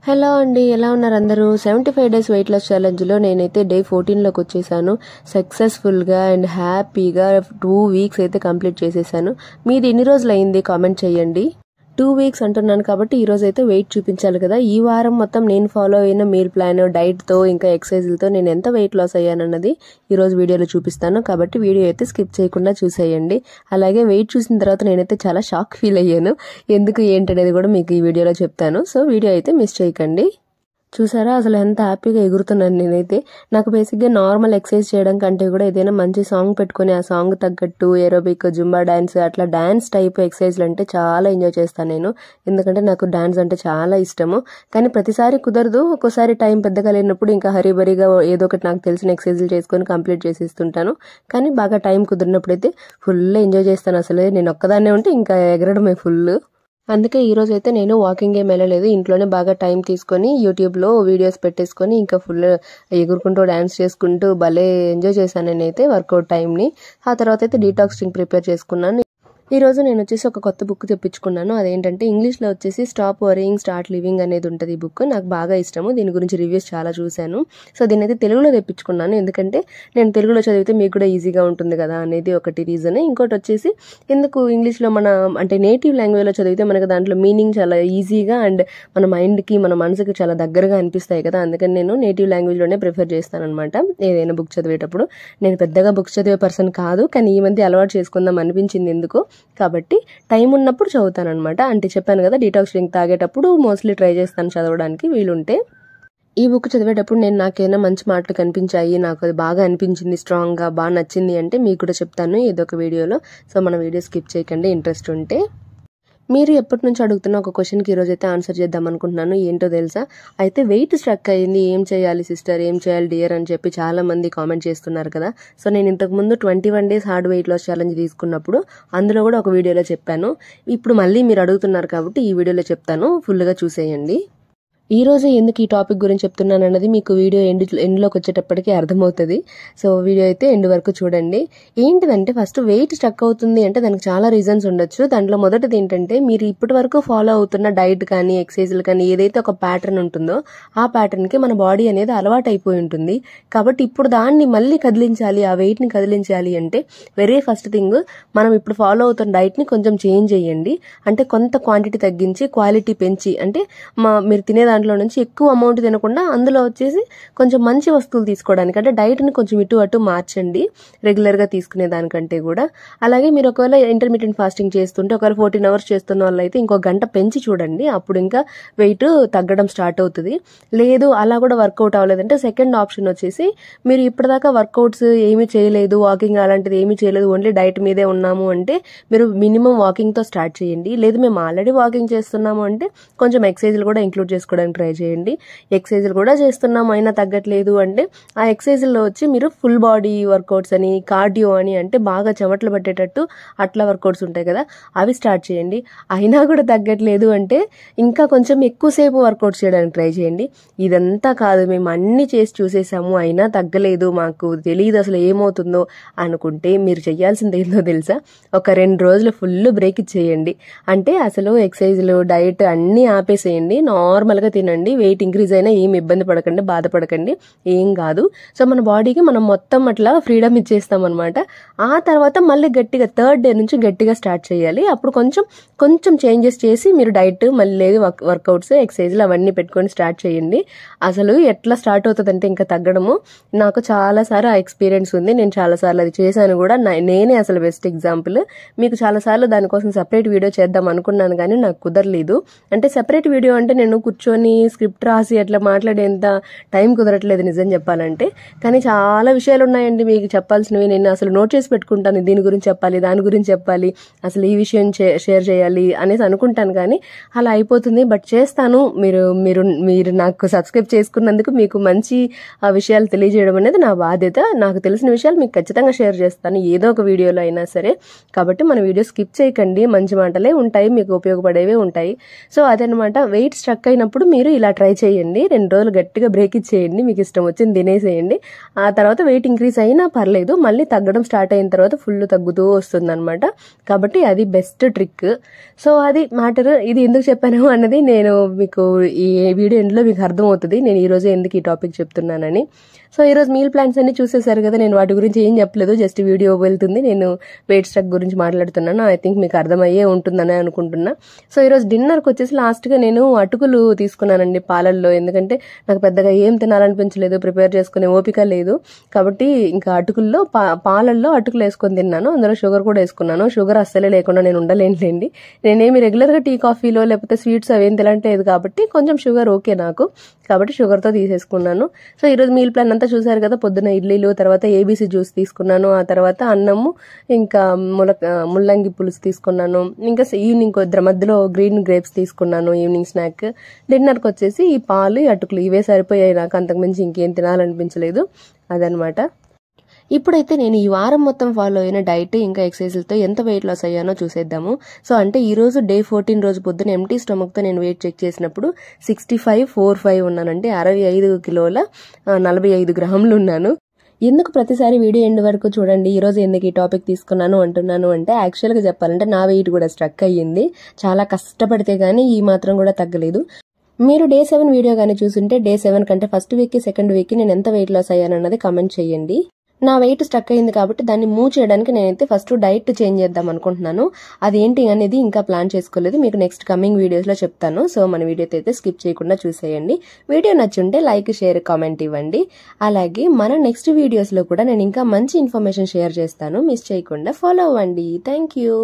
Hello అండి, ఎలా ఉన్నారు అందరూ? 75 డేస్ వెయిట్ లాస్ ఛాలెంజ్లో నేనైతే డే 14లోకి వచ్చేసాను. సక్సెస్ఫుల్గా అండ్ హ్యాపీగా 2 వీక్స్ అయితే కంప్లీట్ చేసేసాను. మీది ఎన్ని రోజులు అయింది కామెంట్ చేయండి. 2 వీక్స్ అంటున్నాను కాబట్టి ఈ రోజు అయితే వెయిట్ చూపించాలి కదా. ఈ వారం మొత్తం నేను ఫాలో అయిన మీల్ ప్లాన్, డైట్తో ఇంకా ఎక్సర్సైజ్లతో నేను ఎంత వెయిట్ లాస్ అయ్యానన్నది ఈ రోజు వీడియోలో చూపిస్తాను. కాబట్టి వీడియో అయితే స్కిప్ చేయకుండా చూసేయండి. అలాగే వెయిట్ చూసిన తర్వాత నేనైతే చాలా షాక్ ఫీల్ అయ్యాను. ఎందుకు ఏంటనేది కూడా మీకు ఈ వీడియోలో చెప్తాను. సో వీడియో అయితే మిస్ చేయకండి. చూసారా అసలు ఎంత హ్యాపీగా ఎగురుతున్నాను నేనైతే. నాకు బేసిక్గా నార్మల్ ఎక్సర్సైజ్ చేయడం కంటే కూడా ఏదైనా మంచి సాంగ్ పెట్టుకుని ఆ సాంగ్ తగ్గట్టు ఏరోబిక్, జుంబా డాన్స్, అట్లా డాన్స్ టైప్ ఎక్సర్సైజ్లు అంటే చాలా ఎంజాయ్ చేస్తాను నేను. ఎందుకంటే నాకు డాన్స్ అంటే చాలా ఇష్టము. కానీ ప్రతిసారి కుదరదు. ఒక్కోసారి టైం పెద్దగా లేనప్పుడు ఇంకా హరీబరీగా ఏదో ఒకటి నాకు తెలిసిన ఎక్సర్సైజ్లు చేసుకొని కంప్లీట్ చేసేస్తుంటాను. కానీ బాగా టైం కుదిరినప్పుడు అయితే ఫుల్ ఎంజాయ్ చేస్తాను. అసలు నేను ఒక్కదాన్నే ఉంటే ఇంకా ఎగరడమే ఫుల్. అందుకే ఈ రోజు అయితే నేను వాకింగ్ ఏం వెళ్ళలేదు. ఇంట్లోనే బాగా టైం తీసుకొని యూట్యూబ్లో వీడియోస్ పెట్టేసుకొని ఇంకా ఫుల్ ఎగురుకుంటూ డాన్స్ చేసుకుంటూ భలే ఎంజాయ్ చేశాను నేనైతే వర్కౌట్ టైంని. ఆ తర్వాత అయితే డీటాక్స్ డ్రింక్ ప్రిపేర్ చేసుకున్నాను. ఈ రోజు నేను వచ్చేసి ఒక కొత్త బుక్ తెప్పించుకున్నాను. అదేంటంటే ఇంగ్లీష్లో వచ్చేసి స్టాప్ వరీయింగ్ స్టార్ట్ లివింగ్ అనేది ఉంటుంది. ఈ బుక్ నాకు బాగా ఇష్టము. దీని గురించి రివ్యూస్ చాలా చూశాను. సో దీని అయితే తెలుగులో తెప్పించుకున్నాను. ఎందుకంటే నేను తెలుగులో చదివితే మీకు కూడా ఈజీగా ఉంటుంది కదా అనేది ఒకటి రీజన్. ఇంకోటి వచ్చేసి ఎందుకు ఇంగ్లీష్లో మన అంటే నేటివ్ లాంగ్వేజ్లో చదివితే మనకు దాంట్లో మీనింగ్ చాలా ఈజీగా అండ్ మన మైండ్కి మన మనసుకి చాలా దగ్గరగా అనిపిస్తాయి కదా. అందుకని నేను నేటివ్ లాంగ్వేజ్లోనే ప్రిఫర్ చేస్తాను అనమాట ఏదైనా బుక్ చదివేటప్పుడు. నేను పెద్దగా బుక్స్ చదివే పర్సన్ కాదు, కానీ ఈ మధ్య అలవాటు చేసుకుందాం అనిపించింది ఎందుకు. కాబట్టి టైం ఉన్నప్పుడు చదువుతాను అనమాట. అంటే చెప్పాను కదా డీటాక్స్ డ్రింక్ తాగేటప్పుడు మోస్ట్లీ ట్రై చేస్తాను చదవడానికి వీలుంటే. ఈ బుక్ చదివేటప్పుడు నేను నాకేమైనా మంచి మాటలు కనిపించాయి, నాకు అది బాగా అనిపించింది, స్ట్రాంగ్గా బాగా నచ్చింది అంటే మీకు కూడా చెప్తాను ఏదో ఒక వీడియోలో. సో మన వీడియో స్కిప్ చేయకండి ఇంట్రెస్ట్ ఉంటే. మీరు ఎప్పటి నుంచి అడుగుతున్న ఒక క్వశ్చన్కి ఈరోజు అయితే ఆన్సర్ చేద్దాం అనుకుంటున్నాను. ఏంటో తెలుసా? అయితే వెయిట్ స్ట్రక్ అయ్యింది, ఏం చేయాలి సిస్టర్, ఏం చేయాలి డియర్ అని చెప్పి చాలా మంది కామెంట్ చేస్తున్నారు కదా. సో నేను ఇంతకుముందు 21 days hard weight loss challenge తీసుకున్నప్పుడు అందులో కూడా ఒక వీడియోలో చెప్పాను. ఇప్పుడు మళ్ళీ మీరు అడుగుతున్నారు కాబట్టి ఈ వీడియోలో చెప్తాను, ఫుల్గా చూసేయండి. ఈ రోజు ఎందుకు ఈ టాపిక్ గురించి చెప్తున్నాను అన్నది మీకు వీడియో ఎండ్లోకి వచ్చేటప్పటికి అర్థమవుతుంది. సో వీడియో అయితే ఎండ్ వరకు చూడండి. ఏంటిదంటే ఫస్ట్ వెయిట్ స్ట్రక్ అవుతుంది అంటే దానికి చాలా రీజన్స్ ఉండొచ్చు. దాంట్లో మొదటిది ఏంటంటే మీరు ఇప్పటి వరకు ఫాలో అవుతున్న డైట్ కానీ ఎక్సర్సైజ్లు కానీ ఏదైతే ఒక ప్యాటర్న్ ఉంటుందో ఆ ప్యాటర్న్కి మన బాడీ అనేది అలవాటు అయిపోయి ఉంటుంది. కాబట్టి ఇప్పుడు దాన్ని మళ్ళీ కదిలించాలి, ఆ వెయిట్ని కదిలించాలి అంటే వెరీ ఫస్ట్ థింగ్ మనం ఇప్పుడు ఫాలో అవుతున్న డైట్ని కొంచెం చేంజ్ చేయండి. అంటే కొంత క్వాంటిటీ తగ్గించి క్వాలిటీ పెంచి, అంటే మీరు తినే దాంట్లో నుంచి ఎక్కువ అమౌంట్ తినకుండా అందులో వచ్చేసి కొంచెం మంచి వస్తువులు తీసుకోవడానికి, అంటే డైట్ని కొంచెం ఇటు అటు మార్చండి రెగ్యులర్గా తీసుకునే దానికంటే కూడా. అలాగే మీరు ఒకవేళ ఇంటర్మీడియట్ ఫాస్టింగ్ చేస్తుంటే ఒకవేళ 14 అవర్స్ చేస్తున్న వాళ్ళు అయితే ఇంకో గంట పెంచి చూడండి, అప్పుడు ఇంకా వెయిట్ తగ్గడం స్టార్ట్ అవుతుంది. లేదు అలా కూడా వర్కౌట్ అవ్వలేదంటే సెకండ్ ఆప్షన్ వచ్చేసి మీరు ఇప్పటిదాకా వర్కౌట్స్ ఏమీ చేయలేదు, వాకింగ్ అలాంటిది ఏమీ చేయలేదు, ఓన్లీ డైట్ మీదే ఉన్నాము అంటే మీరు మినిమం వాకింగ్తో స్టార్ట్ చేయండి. లేదు మేము ఆల్రెడీ వాకింగ్ చేస్తున్నాము అంటే కొంచెం ఎక్సర్సైజ్లు కూడా ఇంక్లూడ్ చేసుకోవడానికి ట్రై చేయండి. ఎక్సర్సైజ్లు కూడా చేస్తున్నాము అయినా తగ్గట్లేదు అంటే ఆ ఎక్సర్సైజ్లో వచ్చి మీరు ఫుల్ బాడీ వర్కౌట్స్ అని, కార్డియో అని, అంటే బాగా చెమటలు పట్టేటట్టు అట్లా వర్కౌట్స్ ఉంటాయి కదా అవి స్టార్ట్ చేయండి. అయినా కూడా తగ్గట్లేదు అంటే ఇంకా కొంచెం ఎక్కువసేపు వర్కౌట్స్ చేయడానికి ట్రై చేయండి. ఇదంతా కాదు మేము అన్ని చేసి చూసేసాము అయినా తగ్గలేదు, మాకు తెలియదు అసలు ఏమవుతుందో అనుకుంటే మీరు చేయాల్సింది ఏందో తెలుసా? ఒక 2 రోజులు ఫుల్ బ్రేక్ ఇచ్చేయండి. అంటే అసలు ఎక్సర్సైజ్లు డైట్ అన్నీ ఆపేసేయండి, నార్మల్గా తినండి. వెయిట్ ఇంక్రీజ్ అయినా ఏం ఇబ్బంది పడకండి, బాధపడకండి, ఏం కాదు. సో మన బాడీకి మనం మొత్తం అట్లా ఫ్రీడమ్ ఇచ్చేస్తాం అనమాట. ఆ తర్వాత మళ్ళీ గట్టిగా 3rd డే నుంచి గట్టిగా స్టార్ట్ చేయాలి. అప్పుడు కొంచెం చేంజెస్ చేసి మీరు డైట్ మళ్ళీ వర్కౌట్స్ ఎక్సర్సైజ్లు అవన్నీ పెట్టుకొని స్టార్ట్ చేయండి. అసలు ఎట్లా స్టార్ట్ అవుతుందంటే ఇంకా తగ్గడము. నాకు చాలాసార్లు ఆ ఎక్స్పీరియన్స్ ఉంది, నేను చాలాసార్లు అది చేశాను కూడా. నేనే అసలు బెస్ట్ ఎగ్జాంపుల్. మీకు చాలాసార్లు దానికోసం సెపరేట్ వీడియో చేద్దాం అనుకున్నాను కానీ నాకు కుదరలేదు. అంటే సెపరేట్ వీడియో అంటే నేను కూర్చొని స్క్రిప్ట్ రాసి అట్లా మాట్లాడేంత టైం కుదరట్లేదు నిజం చెప్పాలంటే. కానీ చాలా విషయాలు ఉన్నాయండి మీకు చెప్పాల్సినవి. నేను అసలు నోట్ చేసి పెట్టుకుంటాను, దీని గురించి చెప్పాలి, దాని గురించి చెప్పాలి, అసలు ఈ విషయం షేర్ చేయాలి అనేసి అనుకుంటాను. కానీ అలా అయిపోతుంది. బట్ చేస్తాను. మీరు నాకు సబ్స్క్రైబ్ చేసుకున్నందుకు మీకు మంచి విషయాలు తెలియజేయడం అనేది నా బాధ్యత. నాకు తెలిసిన విషయాలు మీకు ఖచ్చితంగా షేర్ చేస్తాను ఏదో ఒక వీడియోలో అయినా సరే. కాబట్టి మన వీడియో స్కిప్ చేయకండి, మంచి మాటలే ఉంటాయి, మీకు ఉపయోగపడేవే ఉంటాయి. సో అదనమాట. వెయిట్ స్ట్రక్ అయినప్పుడు మీరు ఇలా ట్రై చేయండి. 2 రోజులు గట్టిగా బ్రేక్ ఇచ్చేయండి, మీకు ఇష్టం వచ్చింది తినేసేయండి. ఆ తర్వాత వెయిట్ ఇంక్రీజ్ అయినా పర్లేదు, మళ్ళీ తగ్గడం స్టార్ట్ అయిన తర్వాత ఫుల్ తగ్గుతూ వస్తుంది అనమాట. కాబట్టి అది బెస్ట్ ట్రిక్. సో అది మ్యాటర్. ఇది ఎందుకు చెప్పాను అన్నది నేను మీకు ఈ వీడియో ఎండ్లో మీకు అర్థమవుతుంది నేను ఈరోజు ఎందుకు ఈ టాపిక్ చెప్తున్నానని. సో ఈరోజు మీల్ ప్లాన్స్ అన్ని చూసేసారు కదా, నేను వాటి గురించి ఏం చెప్పలేదు, జస్ట్ వీడియో వెళ్తుంది, నేను వెయిట్ స్ట్రక్ గురించి మాట్లాడుతున్నాను. ఐ థింక్ మీకు అర్థమయ్యే ఉంటుందని అనుకుంటున్నా. సో ఈరోజు డిన్నర్కి వచ్చేసి లాస్ట్గా నేను అటుకులు తీసుకున్నానండి పాలల్లో, ఎందుకంటే నాకు పెద్దగా ఏం తినాలనిపించలేదు, ప్రిపేర్ చేసుకునే ఓపిక లేదు. కాబట్టి ఇంకా అటుకుల్లో పాలల్లో అటుకులు వేసుకొని తిన్నాను. అందులో షుగర్ కూడా వేసుకున్నాను. షుగర్ అస్సలే లేకుండా నేను ఉండలేనులేండి. నేనేమి రెగ్యులర్గా టీ కాఫీలో లేకపోతే స్వీట్స్ అవేం తినట్లేదు కాబట్టి కొంచెం షుగర్ ఓకే నాకు, కాబట్టి షుగర్తో తీసేసుకున్నాను. సో ఈరోజు మీల్ ప్లాన్ అంతా చూసారు కదా, పొద్దున ఇడ్లీలు, తర్వాత ఏబీసీ జ్యూస్ తీసుకున్నాను, ఆ తర్వాత అన్నము, ఇంకా ముల్లంగి పులుసు తీసుకున్నాను, ఇంకా ఈవినింగ్ కొద్దిగా మధ్యలో గ్రీన్ గ్రేప్స్ తీసుకున్నాను ఈవినింగ్ స్నాక్. డిన్నర్కి వచ్చేసి ఈ పాలు అటుకులు ఇవే సరిపోయాయి, నాకు అంతకుమించి ఇంకేం తినాలనిపించలేదు అదనమాట. ఇప్పుడైతే నేను ఈ వారం మొత్తం ఫాలో అయిన డైట్ ఇంకా ఎక్సర్సైజ్లతో ఎంత వెయిట్ లాస్ అయ్యానో చూసేద్దాము. సో అంటే ఈ రోజు డే 14 రోజు పొద్దున ఎంటీ స్టమక్తో నేను వెయిట్ చెక్ చేసినప్పుడు 65.45 ఉన్నానంటే 65 కిలోల 45 గ్రాములు ఉన్నాను. ఎందుకు ప్రతిసారి వీడియో ఎండ్ వరకు చూడండి, ఈ రోజు ఎందుకు ఈ టాపిక్ తీసుకున్నాను అంటున్నాను అంటే, యాక్చువల్గా చెప్పాలంటే నా వెయిట్ కూడా స్ట్రక్ అయ్యింది. చాలా కష్టపడితే గానీ ఈ మాత్రం కూడా తగ్గలేదు. మీరు డే 7 వీడియో కానీ చూసుంటే డే 7 కంటే ఫస్ట్ వీక్కి సెకండ్ వీక్కి నేను ఎంత వెయిట్ లాస్ అయ్యానన్నది కామెంట్ చేయండి. నా వెయిట్ స్ట్రక్ అయింది కాబట్టి దాన్ని మూవ్ చేయడానికి నేనైతే ఫస్ట్ డైట్ చేంజ్ చేద్దాం అనుకుంటున్నాను. అదేంటి అనేది ఇంకా ప్లాన్ చేసుకోలేదు, మీకు నెక్స్ట్ కమింగ్ వీడియోస్లో చెప్తాను. సో మన వీడియోతో అయితే స్కిప్ చేయకుండా చూసేయండి. వీడియో నచ్చుంటే లైక్, షేర్, కామెంట్ ఇవ్వండి. అలాగే మన నెక్స్ట్ వీడియోస్లో కూడా నేను ఇంకా మంచి ఇన్ఫర్మేషన్ షేర్ చేస్తాను, మిస్ చేయకుండా ఫాలో అవ్వండి. Thank you.